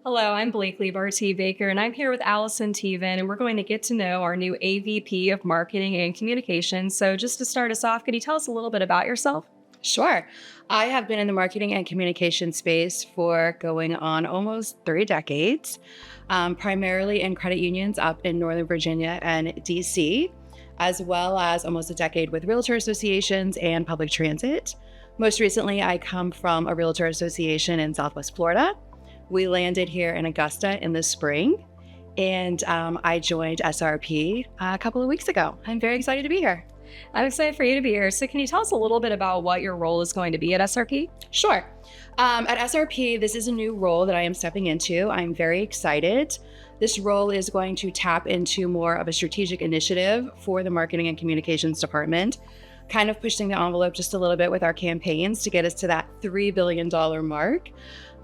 Hello, I'm Blakeley Bartee Baker, and I'm here with Allyson Teevan, and we're going to get to know our new AVP of Marketing and Communications. So, just to start us off, could you tell us a little bit about yourself? Sure. I have been in the marketing and communication space for going on almost 3 decades, primarily in credit unions up in Northern Virginia and DC, as well as almost a decade with realtor associations and public transit. Most recently, I come from a realtor association in Southwest Florida. We landed here in Augusta in the spring, and I joined SRP a couple of weeks ago. I'm very excited to be here. I'm excited for you to be here. So, can you tell us a little bit about what your role is going to be at SRP? Sure. At SRP, this is a new role that I am stepping into. I'm very excited. This role is going to tap into more of a strategic initiative for the marketing and communications department, kind of pushing the envelope just a little bit with our campaigns to get us to that $3 billion mark.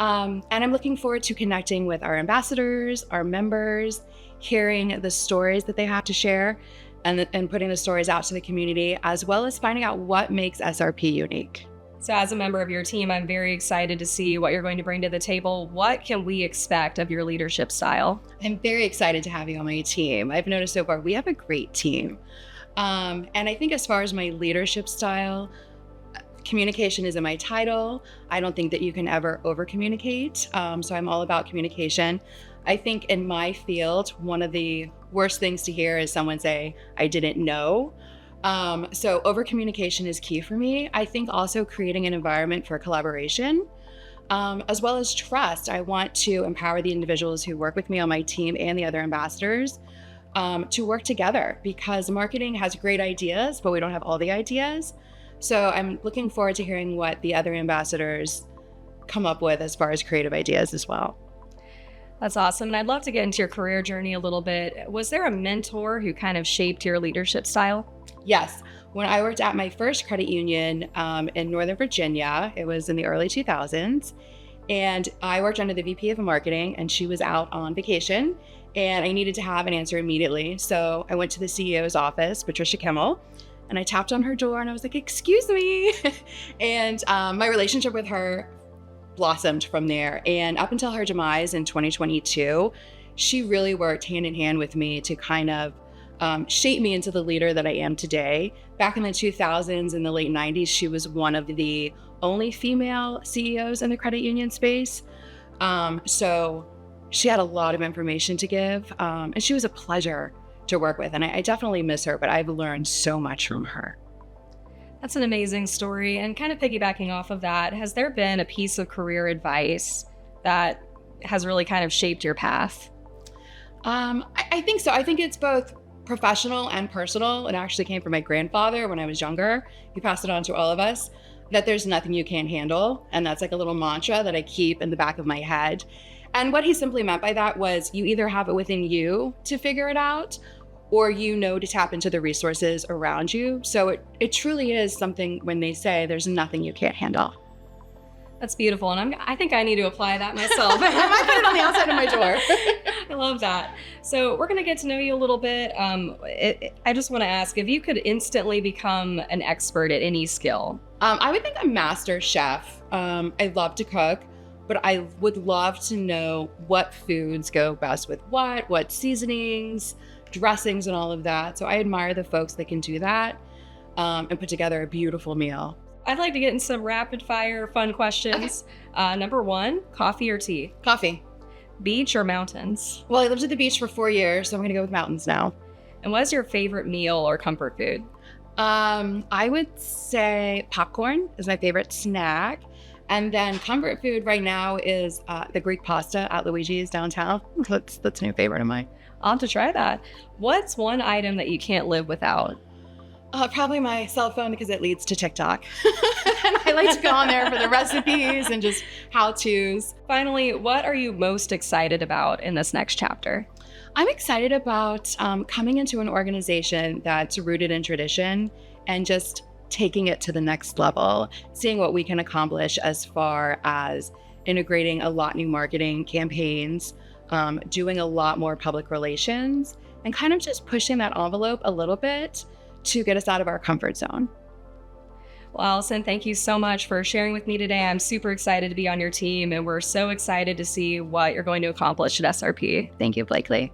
And I'm looking forward to connecting with our ambassadors, our members, hearing the stories that they have to share, and putting the stories out to the community, as well as finding out what makes SRP unique. So, as a member of your team, I'm very excited to see what you're going to bring to the table. What can we expect of your leadership style? I'm very excited to have you on my team. I've noticed so far we have a great team. And I think as far as my leadership style, communication is in my title. I don't think that you can ever over communicate. So I'm all about communication. I think in my field, one of the worst things to hear is someone say, I didn't know. So over communication is key for me. I think also creating an environment for collaboration, as well as trust. I want to empower the individuals who work with me on my team and the other ambassadors to work together, because marketing has great ideas, but we don't have all the ideas. So I'm looking forward to hearing what the other ambassadors come up with as far as creative ideas as well. That's awesome. And I'd love to get into your career journey a little bit. Was there a mentor who kind of shaped your leadership style? Yes. When I worked at my first credit union in Northern Virginia, it was in the early 2000s, and I worked under the VP of marketing, and she was out on vacation, and I needed to have an answer immediately. So I went to the CEO's office, Patricia Kimmel, and I tapped on her door and I was like, excuse me. And my relationship with her blossomed from there. And up until her demise in 2022, she really worked hand in hand with me to kind of shape me into the leader that I am today. Back in the 2000s and the late 90s, she was one of the only female CEOs in the credit union space. So she had a lot of information to give, and she was a pleasure to work with. And I definitely miss her, but I've learned so much from her. That's an amazing story. And kind of piggybacking off of that, has there been a piece of career advice that has really kind of shaped your path? I think so. I think it's both professional and personal. It actually came from my grandfather when I was younger. He passed it on to all of us, that there's nothing you can't handle. And that's like a little mantra that I keep in the back of my head. And what he simply meant by that was you either have it within you to figure it out, or you know to tap into the resources around you. So it truly is something when they say there's nothing you can't handle. That's beautiful. And I think I need to apply that myself. I might put it on the outside of my door. I love that. So we're going to get to know you a little bit. I just want to ask, if you could instantly become an expert at any skill. I would think a master chef. I love to cook, but I would love to know what foods go best with what seasonings, dressings, and all of that. So I admire the folks that can do that and put together a beautiful meal. I'd like to get in some rapid fire fun questions. Okay. Number one, coffee or tea? Coffee. Beach or mountains? Well, I lived at the beach for 4 years, so I'm going to go with mountains now. And what is your favorite meal or comfort food? I would say popcorn is my favorite snack. And then comfort food right now is the Greek pasta at Luigi's downtown. That's a new favorite of mine. I'll have to try that. What's one item that you can't live without? Probably my cell phone, because it leads to TikTok. And I like to go on there for the recipes and just how-tos. Finally, what are you most excited about in this next chapter? I'm excited about coming into an organization that's rooted in tradition and just taking it to the next level, seeing what we can accomplish as far as integrating a lot new marketing campaigns, doing a lot more public relations, and kind of just pushing that envelope a little bit to get us out of our comfort zone. Well, Allison, thank you so much for sharing with me today. I'm super excited to be on your team, and we're so excited to see what you're going to accomplish at SRP. Thank you, Blakeley.